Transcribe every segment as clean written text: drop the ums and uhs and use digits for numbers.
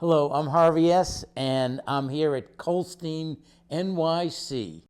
Hello, I'm Harvie S., and I'm here at Kolstein, NYC.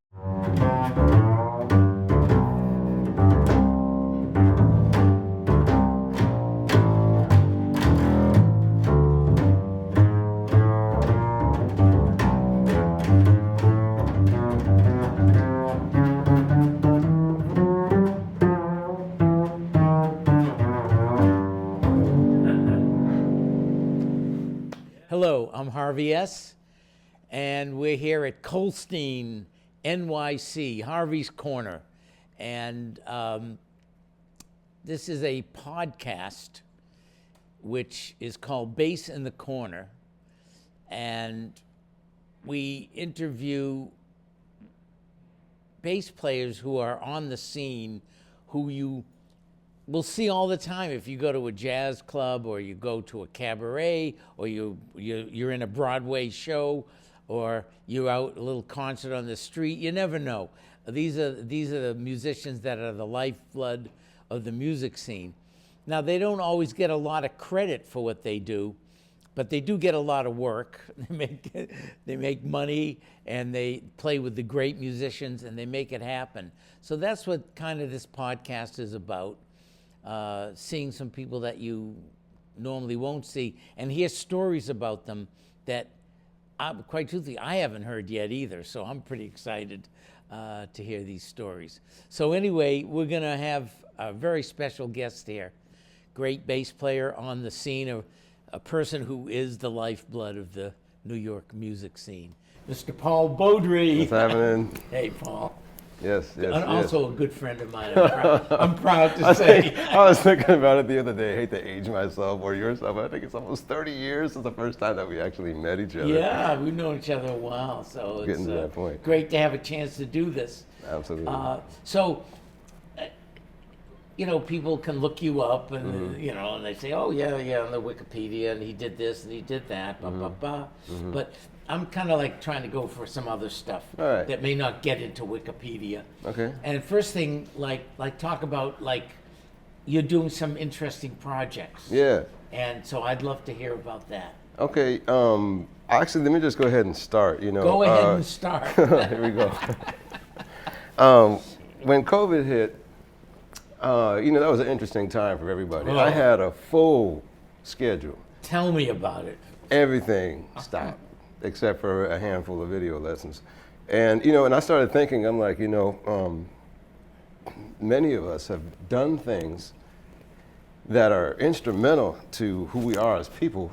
Hello, I'm Harvie S., and we're here at Kolstein, NYC, Harvie's Corner. And this is a podcast which is called Bass in the Corner. And we interview bass players who are on the scene, who you will see all the time if you go to a jazz club or you go to a cabaret or you're in a Broadway show or you're out a little concert on the street. You never know. These are the musicians that are the lifeblood of the music scene. Now, they don't always get a lot of credit for what they do, but they do get a lot of work. They make money, and they play with the great musicians, and they make it happen. So that's what kind of this podcast is about. Seeing some people that you normally won't see and hear stories about them that, quite truthfully, I haven't heard yet either. So I'm pretty excited to hear these stories. So anyway, we're going to have a very special guest here, great bass player on the scene, a person who is the lifeblood of the New York music scene, Mr. Paul Beaudry. What's happening? Hey, Paul. Yes. And also a good friend of mine. I'm proud to say. I was thinking about it the other day. I hate to age myself or yourself. I think it's almost 30 years since the first time that we actually met each other. Yeah, we've known each other a while, so it's getting to that point. Great to have a chance to do this. Absolutely. People can look you up and, and they say, oh, yeah, on the Wikipedia, and he did this and he did that, But I'm kind of like trying to go for some other stuff that may not get into Wikipedia. Okay. And first thing, like talk about, you're doing some interesting projects. Yeah. And so I'd love to hear about that. Okay. Actually, let me just go ahead and start. Go ahead and start. Here we go. When COVID hit, that was an interesting time for everybody. Oh. I had a full schedule. Tell me about it. Everything stopped except for a handful of video lessons. And, and I started thinking, I'm like, many of us have done things that are instrumental to who we are as people.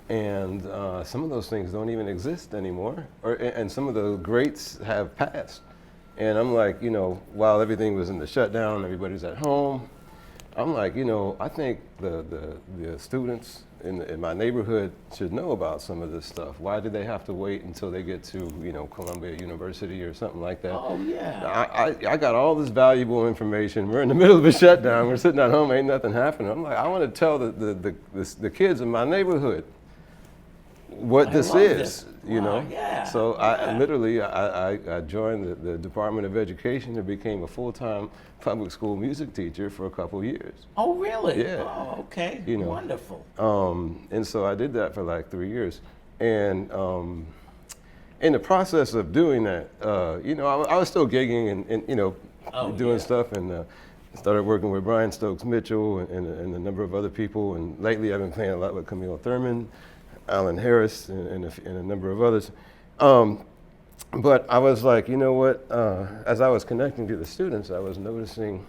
And some of those things don't even exist anymore. And some of the greats have passed. And I'm like, while everything was in the shutdown, everybody's at home, I'm like, I think the students in my neighborhood should know about some of this stuff. Why do they have to wait until they get to, Columbia University or something like that? Oh, yeah. I got all this valuable information. We're in the middle of a shutdown. We're sitting at home, ain't nothing happening. I'm like, I want to tell the kids in my neighborhood what this is, Yeah. So I literally joined the Department of Education and became a full-time public school music teacher for a couple years. Oh, really? Yeah. Oh, okay. Wonderful. And so I did that for like 3 years. And in the process of doing that, I was still gigging and doing stuff, and started working with Brian Stokes Mitchell and a number of other people. And lately I've been playing a lot with Camille Thurman, Alan Harris, and a number of others. But I was like, as I was connecting to the students, I was noticing,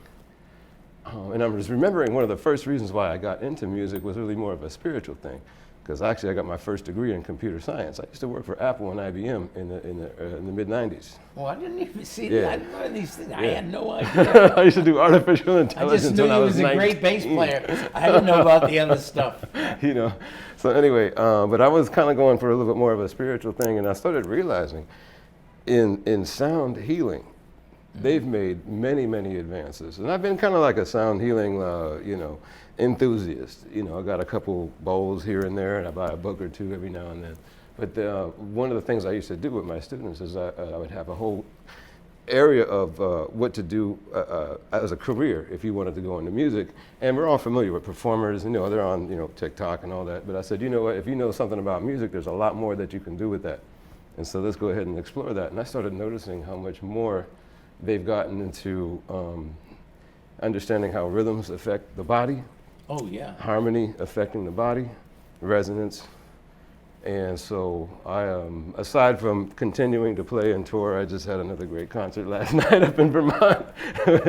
and I was remembering one of the first reasons why I got into music was really more of a spiritual thing. Because actually I got my first degree in computer science. I used to work for Apple and IBM in the mid-90s. Oh, I didn't even see Yeah. that. I didn't know these things. Yeah. I had no idea. I used to do artificial I intelligence just knew when he I was a 19. great bass player. I didn't know about the other stuff. So anyway, but I was kind of going for a little bit more of a spiritual thing, and I started realizing in sound healing, they've made many, many advances. And I've been kind of like a sound healing, enthusiast. I got a couple bowls here and there, and I buy a book or two every now and then. But one of the things I used to do with my students is I would have a whole area of what to do as a career if you wanted to go into music. And we're all familiar with performers, they're on, TikTok and all that. But I said, you know what, if you know something about music, there's a lot more that you can do with that. And so let's go ahead and explore that. And I started noticing how much more they've gotten into understanding how rhythms affect the body. Oh, yeah. Harmony affecting the body, resonance. And so I, aside from continuing to play and tour, I just had another great concert last night up in Vermont,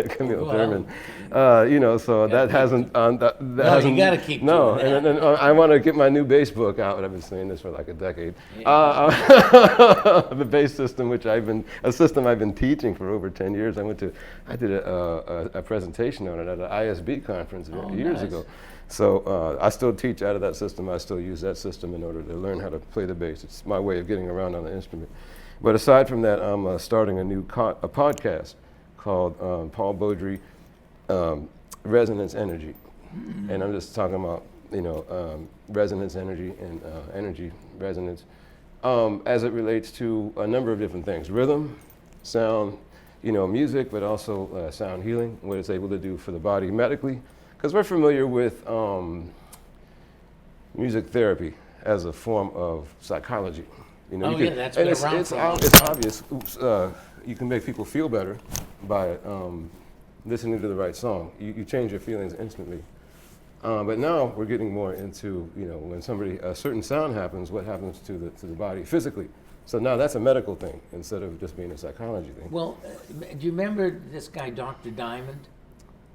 Camille Thurman. So that hasn't, you gotta keep no, doing that. And I want to get my new bass book out. I've been saying this for like a decade. The bass system, a system I've been teaching for over 10 years. I did a presentation on it at an ISB conference years ago. So I still teach out of that system. I still use that system in order to learn how to play the bass. It's my way of getting around on the instrument. But aside from that, I'm starting a new podcast called Paul Beaudry, Resonance Energy. And I'm just talking about, resonance energy and energy resonance as it relates to a number of different things. Rhythm, sound, music, but also sound healing, what it's able to do for the body medically. Because we're familiar with music therapy as a form of psychology. That's been around it's for a long it's time. obvious. You can make people feel better by listening to the right song. You change your feelings instantly. But now we're getting more into, when a certain sound happens, what happens to the body physically. So now that's a medical thing instead of just being a psychology thing. Well, do you remember this guy, Dr. Diamond?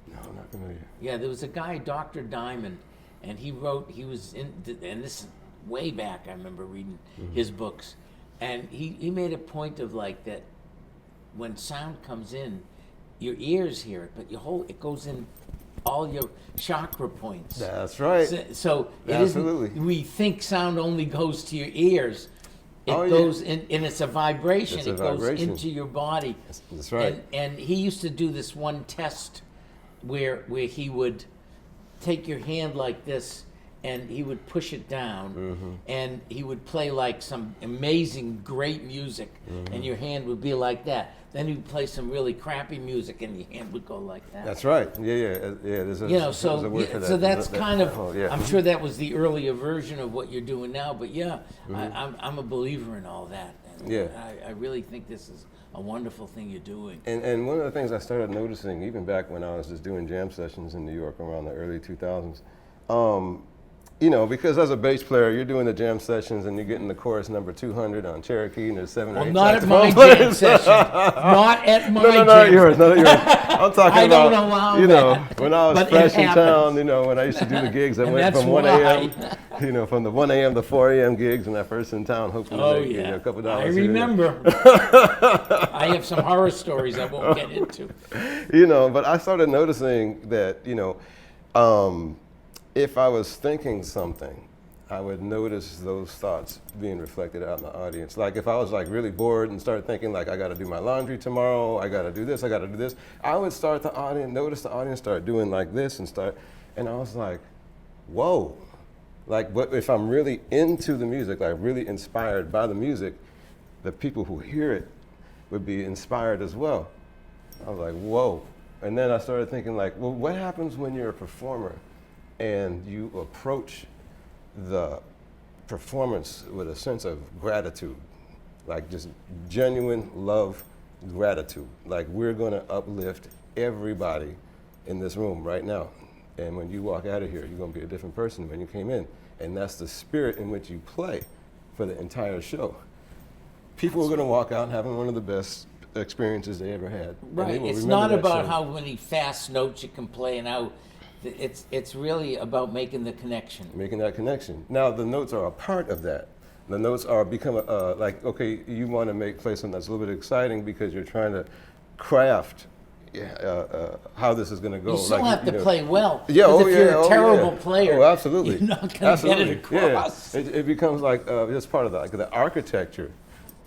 No, I'm not familiar. Yeah, there was a guy, Dr. Diamond, and he was in, and this is way back, I remember reading his books, and he made a point of like that when sound comes in, your ears hear it, but it goes in all your chakra points. That's right. So it Absolutely. isn't, we think sound only goes to your ears. It goes in, and it's a vibration. It's a it goes vibration. into your body. That's right. And he used to do this one test where he would take your hand like this and he would push it down and he would play like some amazing great music and your hand would be like that. Then he would play some really crappy music and your hand would go like that. That's right. Yeah. There's a word for that. So that's kind of, yeah. I'm sure that was the earlier version of what you're doing now, but I'm a believer in all that. And I really think this is a wonderful thing you're doing. And one of the things I started noticing, even back when I was just doing jam sessions in New York around the early 2000s, because as a bass player, you're doing the jam sessions and you're getting the chorus number 200 on Cherokee and there's 7 or 8 not at my saxophone jam session. Not at my No, jam not yours. I'm talking I about, don't allow that. when I was But fresh it in town, happens. when I used to do the gigs, I And went that's from 1 why. a.m., from the 1 a.m. to 4 a.m. gigs when I first in town, hoping to make a couple I dollars here and there. remember. I have some horror stories I won't get into. But I started noticing that, if I was thinking something, I would notice those thoughts being reflected out in the audience. Like if I was like really bored and started thinking like I got to do my laundry tomorrow, I got to do this, I would start notice the audience start doing like this and I was like, whoa. But if I'm really into the music, like really inspired by the music, the people who hear it would be inspired as well. I was like, whoa. And then I started thinking like, well, what happens when you're a performer and you approach the performance with a sense of gratitude, like just genuine love, gratitude. Like we're gonna uplift everybody in this room right now. And when you walk out of here, you're gonna be a different person when you came in. And that's the spirit in which you play for the entire show. People are gonna walk out having one of the best experiences they ever had. Right. It's not about how many fast notes you can play and how. It's really about making the connection. Making that connection. Now the notes are a part of that. The notes are become okay, you want to play something that's a little bit exciting because you're trying to craft how this is going to go. You still have to play well. Yeah, if you're a terrible player, absolutely. you're not going to get it across. Yeah. It becomes like just part of the architecture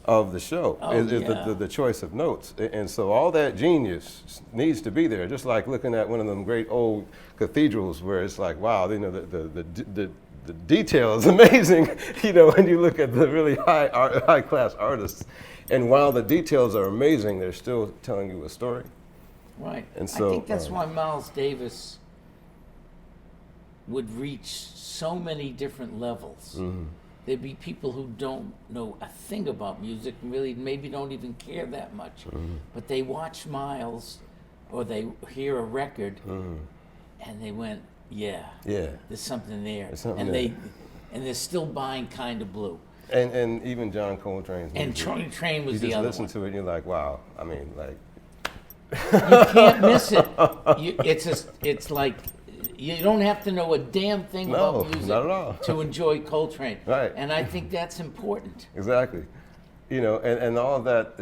of the show is the choice of notes. And so all that genius needs to be there, just like looking at one of them great old cathedrals where it's like, wow, the the detail is amazing, you know, when you look at the really high class artists. And while the details are amazing, they're still telling you a story. Right. And so, I think that's why Miles Davis would reach so many different levels. Mm-hmm. There'd be people who don't know a thing about music and really maybe don't even care that much. Mm-hmm. But they watch Miles or they hear a record Mm-hmm. and they went, yeah, Yeah. there's something there. There's something and there. they're still buying Kind of Blue. And even John Coltrane's music. And Train was you the just other listen one. to it and you're like, wow. I mean, like, You can't miss it. It's like you don't have to know a damn thing No, about music not at all. to enjoy Coltrane. Right. And I think that's important. exactly. You know, and all of that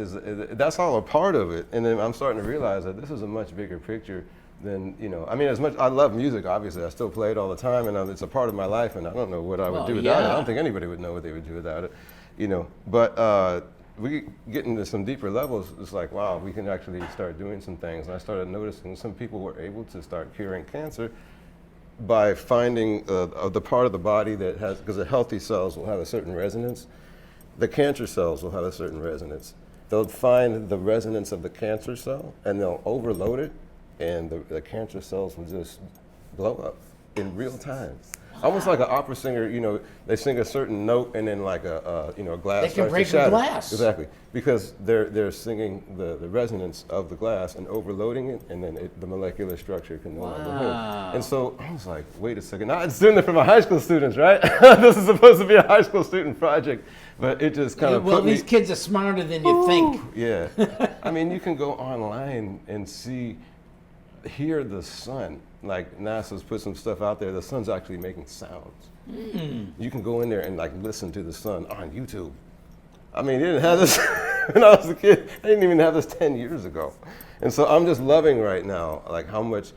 that's all a part of it. And then I'm starting to realize that this is a much bigger picture than, you know, I mean, as much, I love music, obviously. I still play it all the time, and it's a part of my life, and I don't know what I would Well, do without it. I yeah. don't think anybody would know what they would do without it, you know. But we get into some deeper levels. It's like, wow, we can actually start doing some things. And I started noticing some people were able to start curing cancer by finding the part of the body that has, because the healthy cells will have a certain resonance. The cancer cells will have a certain resonance. They'll find the resonance of the cancer cell, and they'll overload it, and the cancer cells will just blow up in real time. Almost like an opera singer, you know, they sing a certain note and then like a glass They can starts break to shatter. a glass. Exactly, because they're singing the resonance of the glass and overloading it, and then the molecular structure can no longer hold. Wow. And so I was like, wait a second, now it's doing it for my high school students, right? This is supposed to be a high school student project, but it just kind of Well, put me. these kids are smarter than you think. Yeah, I mean, you can go online and hear the sun. Like NASA's put some stuff out there. The sun's actually making sounds. You can go in there and like listen to the sun on YouTube. I mean, they didn't have this when I was a kid. They didn't even have this 10 years ago. And so I'm just loving right now, like how much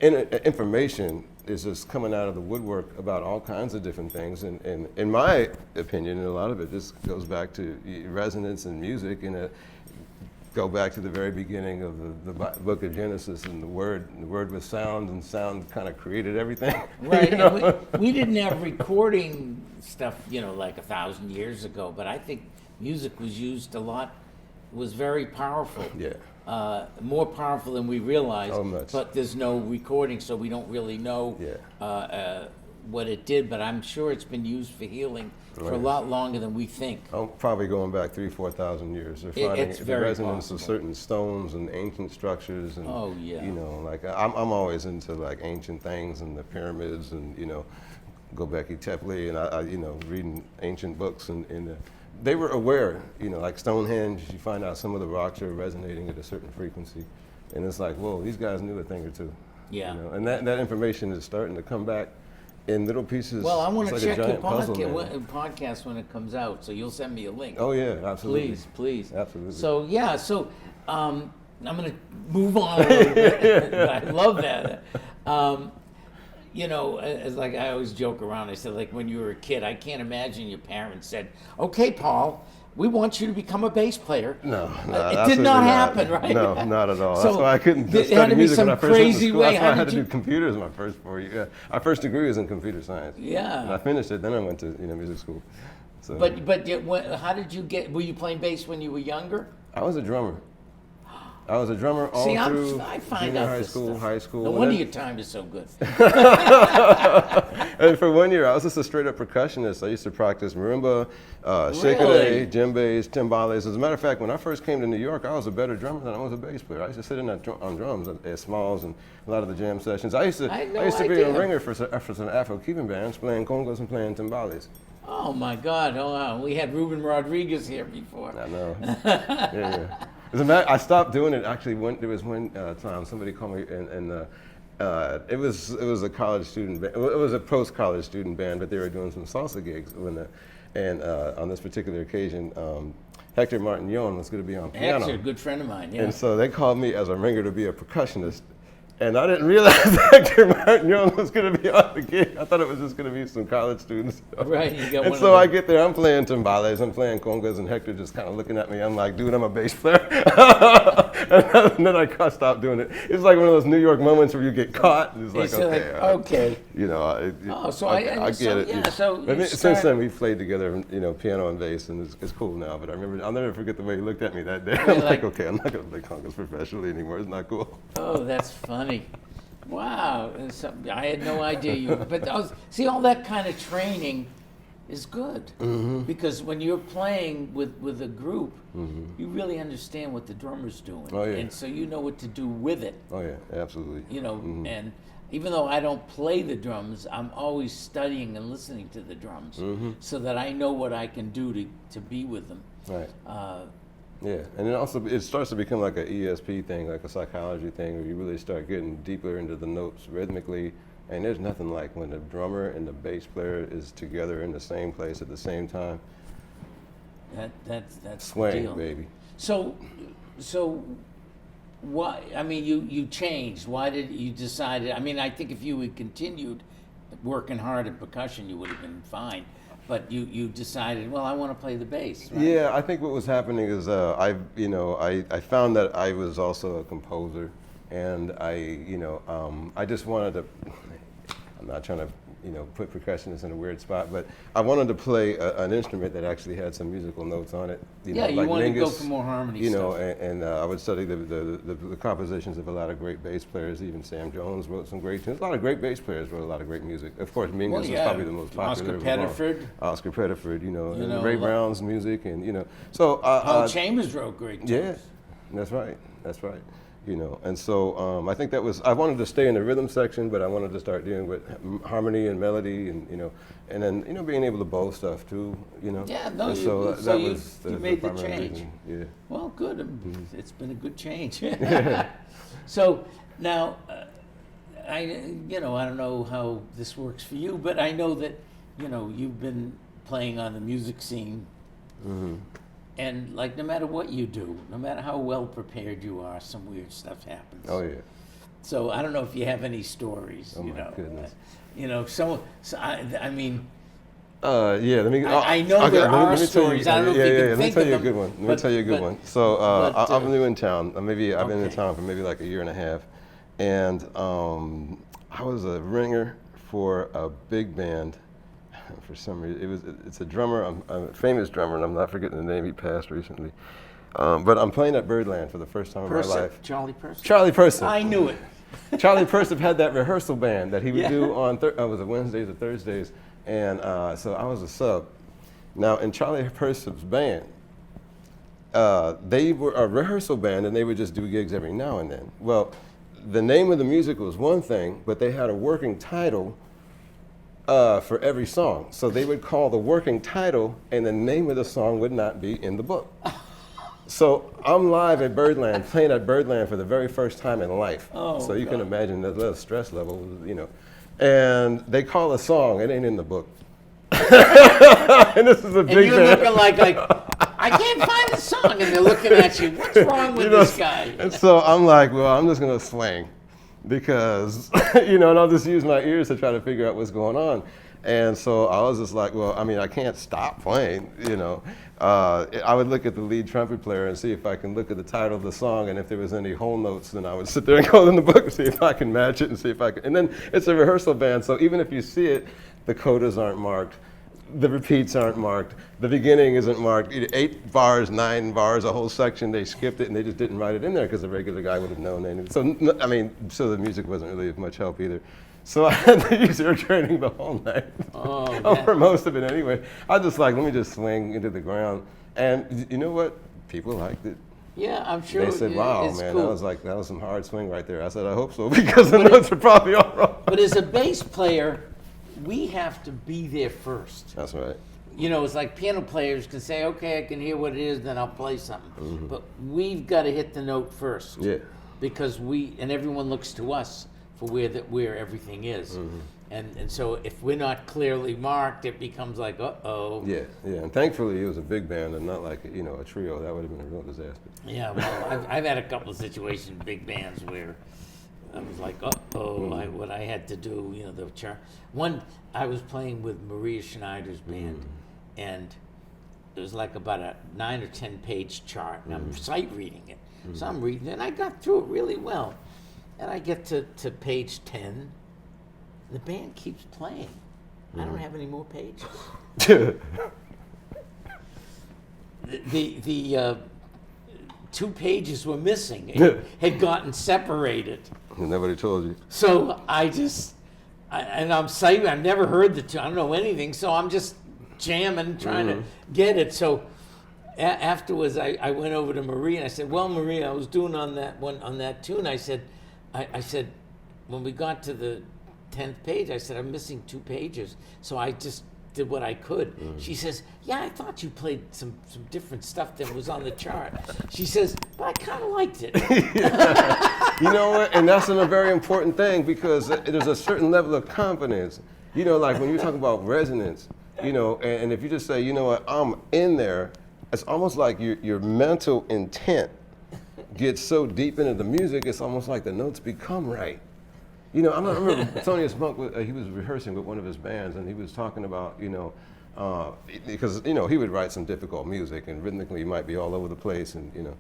information is just coming out of the woodwork about all kinds of different things. And in my opinion, and a lot of it just goes back to resonance and music, and go back to the very beginning of the book of Genesis, and the word was sound, and sound kind of created everything. Right. You know? And we didn't have recording stuff, you know, like 1,000 years ago, but I think music was used a lot, was very powerful. Yeah. More powerful than we realized. So much. But there's no recording, so we don't really know what it did, but I'm sure it's been used for healing for a lot longer than we think. I'm probably going back 3,000 to 4,000 years. They're finding It's the very resonance possible. of certain stones and ancient structures, and Oh, yeah. you know, like I'm always into like ancient things and the pyramids, and you know, Göbekli Tepe, and I you know, reading ancient books, and they were aware, you know, like Stonehenge. You find out some of the rocks are resonating at a certain frequency, and it's like, whoa, these guys knew a thing or two. Yeah. You know, and that information is starting to come back in little pieces. Well, I want to It's like a check your giant puzzle, man. podcast when it comes out, so you'll send me a link. Oh yeah, absolutely. Please, please. Absolutely. So yeah, I'm going to move on a little bit. I love that. You know, it's like I always joke around. I said, like when you were a kid, I can't imagine your parents said, "Okay, Paul, we want you to become a bass player." No, it did absolutely not happen, right? No, not at all. So That's why I couldn't there just had study to be music when some I first went to crazy school. way. That's why How I had did to you- do computers my first 4 years. Yeah. My first degree was in computer science. Yeah. And I finished it, then I went to music school. So But how did you get? Were you playing bass when you were younger? I was a drummer. I was a drummer all See, through I find junior out high this school, stuff. high school. No and wonder then- your time is so good. And for 1 year, I was just a straight up percussionist. I used to practice marimba, Really? shakere, djembes, timbales. As a matter of fact, when I first came to New York, I was a better drummer than I was a bass player. I used to sit in on drums at Smalls and a lot of the jam sessions. I used to I had no be a idea. ringer for some Afro-Cuban bands, playing congos and playing timbales. Oh my God! Oh, wow. We had Ruben Rodriguez here before. I know. Yeah. As a matter, I stopped doing it actually when there was one time somebody called me and it was a college student band. It was a post-college student band, but they were doing some salsa gigs and on this particular occasion, Hector Martignon was going to be on piano. Hector, a good friend of mine. Yeah. And so they called me as a ringer to be a percussionist. And I didn't realize Hector Kurt Young was going to be on the gig. I thought it was just going to be some college students. Right, you got And one so of I them. get there, I'm playing timbales, I'm playing congas, and Hector just kind of looking at me. I'm like, dude, I'm a bass player. And then I stopped doing it. It's like one of those New York moments where you get caught. And it's like, It's okay. okay. You know, I get so, it. yeah, so But you since start- then, we've played together, you know, piano and bass, and it's cool now. But I remember, I'll never forget the way he looked at me that day. I'm like, okay, I'm not going to play congas professionally anymore. It's not cool. Oh, that's funny. Wow, I had no idea you. But see, all that kind of training is good because when you're playing with a group, you really understand what the drummer's doing, Oh, yeah. and so you know what to do with it. Oh yeah, absolutely. You know, and even though I don't play the drums, I'm always studying and listening to the drums so that I know what I can do to be with them. Right. Yeah, and then also it starts to become like an ESP thing, like a psychology thing, where you really start getting deeper into the notes rhythmically. And there's nothing like when the drummer and the bass player is together in the same place at the same time. That's the Swing, deal. baby. So why? I mean, you changed. Why did you decide? I mean, I think if you had continued working hard at percussion, you would have been fine. But you decided, well, I want to play the bass. Right? Yeah, I think what was happening is I found that I was also a composer, and I just wanted to. I'm not trying to put percussionists in a weird spot, but I wanted to play an instrument that actually had some musical notes on it. You like wanted to go Mingus, for more harmony You stuff. know, and I would study the compositions of a lot of great bass players. Even Sam Jones wrote some great tunes. A lot of great bass players wrote a lot of great music. Of course, Mingus is probably the most popular. Oscar Pettiford. Oscar Pettiford, and know, Ray Brown's music, and so. Paul Chambers wrote great tunes. Yeah, that's right. That's right. And so I think I wanted to stay in the rhythm section, but I wanted to start dealing with harmony and melody, and then being able to bow stuff too, Yeah, no, And you made the primary change. reason. Yeah. Well, good. It's been a good change. So now, I don't know how this works for you, but I know that you've been playing on the music scene. And like, no matter what you do, no matter how well prepared you are, some weird stuff happens. Oh yeah. So I don't know if you have any stories. Oh my goodness. I mean. Yeah, let me. I know there are stories. I don't know if you can Let me think tell of you a them, good one. Let me tell you a good one. So I'm new in town. I've been in town for maybe like a year and a half, and I was a ringer for a big band. For some reason, it's a drummer. I'm a famous drummer, and I'm not forgetting the name. He passed recently, but I'm playing at Birdland for the first time in my life. Charlie Person. Charlie Person. I knew it. Charlie Person had that rehearsal band that he would do on was it Wednesdays or Thursdays, and so I was a sub. Now in Charlie Person's band, they were a rehearsal band, and they would just do gigs every now and then. Well, the name of the music was one thing, but they had a working title for every song. So they would call the working title, and the name of the song would not be in the book. So I'm live at Birdland, playing at Birdland for the very first time in life. So you can imagine that little stress level, And they call a song, it ain't in the book. And this is a big And you're band. looking like I can't find the song, and they're looking at you. What's wrong with this guy? And so I'm like, well, I'm just gonna swing. Because, and I'll just use my ears to try to figure out what's going on. And so I was just like, well, I mean, I can't stop playing, I would look at the lead trumpet player and see if I can look at the title of the song, and if there was any whole notes, then I would sit there and go in the book and see if I can match it and see if I can. And then it's a rehearsal band, so even if you see it, the codas aren't marked. The repeats aren't marked. The beginning isn't marked. 8 bars, 9 bars, a whole section. They skipped it and they just didn't write it in there because a regular guy would have known anyway. So the music wasn't really of much help either. So I had to use ear training the whole night. For most of it anyway. I was just like, let me just swing into the ground. And you know what? People liked it. Yeah, I'm sure. They said, wow, it's man, cool. that was some hard swing right there. I said, I hope so, because the notes are probably all wrong. But as a bass player, we have to be there first. That's right. It's like piano players can say, okay, I can hear what it is, then I'll play something. But we've got to hit the note first. Yeah. Because everyone looks to us for where everything is. And so if we're not clearly marked, it becomes like, uh-oh. Yeah, and thankfully it was a big band and not like, a trio. That would have been a real disaster. Yeah, well, I've had a couple of situations, big bands, where I was like, What I had to do, you know, the chart. I was playing with Maria Schneider's band, and it was like about a 9 or 10 page chart, and I'm sight reading it. So I'm reading it, and I got through it really well. And I get to page 10, the band keeps playing. I don't have any more pages. the 2 pages were missing. It had gotten separated. Nobody told you. So I'm saying I've never heard the tune. I don't know anything. So I'm just jamming, trying to get it. So afterwards, I went over to Maria and I said, "Well, Maria, I was doing on that tune." I said, when we got to the 10th page, I said, "I'm missing 2 pages." So I just did what I could. She says, "Yeah, I thought you played some different stuff than was on the chart." She says, "But I kind of liked it." You know what? And that's a very important thing, because there's a certain level of confidence. You know, like when you talk about resonance, you know, and if you just say, you know what, I'm in there, it's almost like your mental intent gets so deep into the music, it's almost like the notes become right. You know, I remember Tony Monk, he was rehearsing with one of his bands, and he was talking about, you know, because, you know, he would write some difficult music, and rhythmically he might be all over the place, and, you know.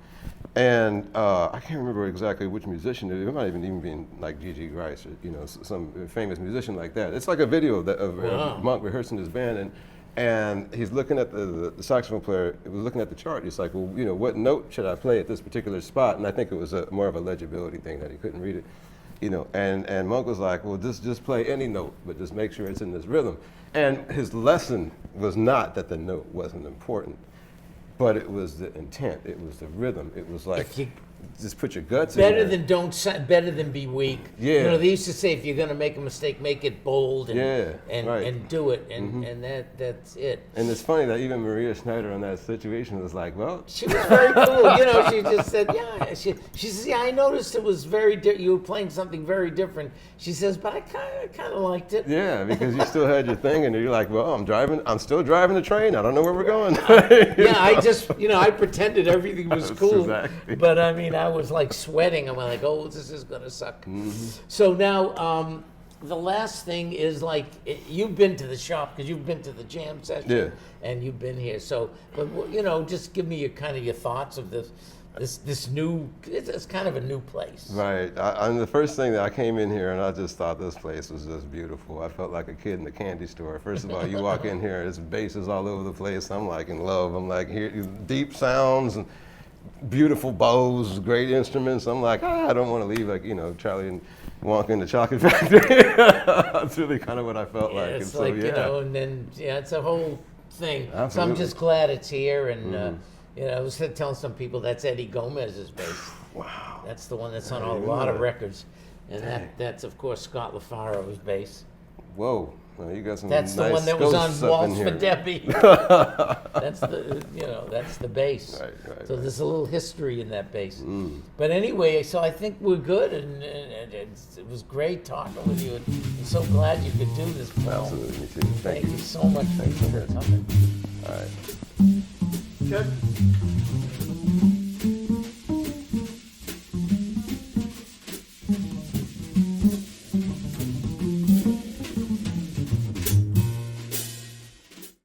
And I can't remember exactly which musician, it might even been like G.G. Rice, or, you know, some famous musician like that. It's like a video of Monk rehearsing his band, and he's looking at the saxophone player, was looking at the chart. He's like, well, you know, what note should I play at this particular spot? And I think it was more of a legibility thing that he couldn't read it. You know, and Monk was like, well, just play any note, but just make sure it's in this rhythm. And his lesson was not that the note wasn't important, but it was the intent. It was the rhythm. It was like, just put your guts in there. Better than be weak. Yeah. You know, they used to say, if you're going to make a mistake, make it bold and right. and do it, and that's it. And it's funny that even Maria Schneider on that situation was like, well, she was very cool. You know, she just said, yeah. She says, yeah, I noticed it was you were playing something very different. She says, but I kind of liked it. Yeah, because you still had your thing, and you're like, well, I'm still driving the train. I don't know where we're going. Yeah, I just, you know, I pretended everything was cool. Exactly. But I mean, I was like sweating. I'm like, oh, this is gonna suck. So now, the last thing is like, you've been to the shop because you've been to the jam session, and you've been here. So, but you know, just give me your thoughts of this new. It's kind of a new place. Right. I'm the first thing that I came in here, and I just thought this place was just beautiful. I felt like a kid in the candy store. First of all, you walk in here, there's basses all over the place. I'm like in love. I'm like, here, deep sounds and beautiful bows, great instruments. I'm like, I don't want to leave, like, you know, Charlie and Wonka in the Chocolate Factory. That's really kind of what I felt like. It's and like, so, you know, and then, it's a whole thing. Absolutely. So I'm just glad it's here. And, you know, I was telling some people that's Eddie Gomez's bass. Wow. That's the one that's on a lot of records. And that's, of course, Scott LaFaro's bass. Whoa. Well, you got some That's nice the one that was on stuff Waltz in for here. Debbie. That's the bass. Right, So there's a little history in that bass. But anyway, so I think we're good, and it was great talking with you. And I'm so glad you could do this, Paul. Absolutely, me too. Thank you. you so much for coming. All right. Good.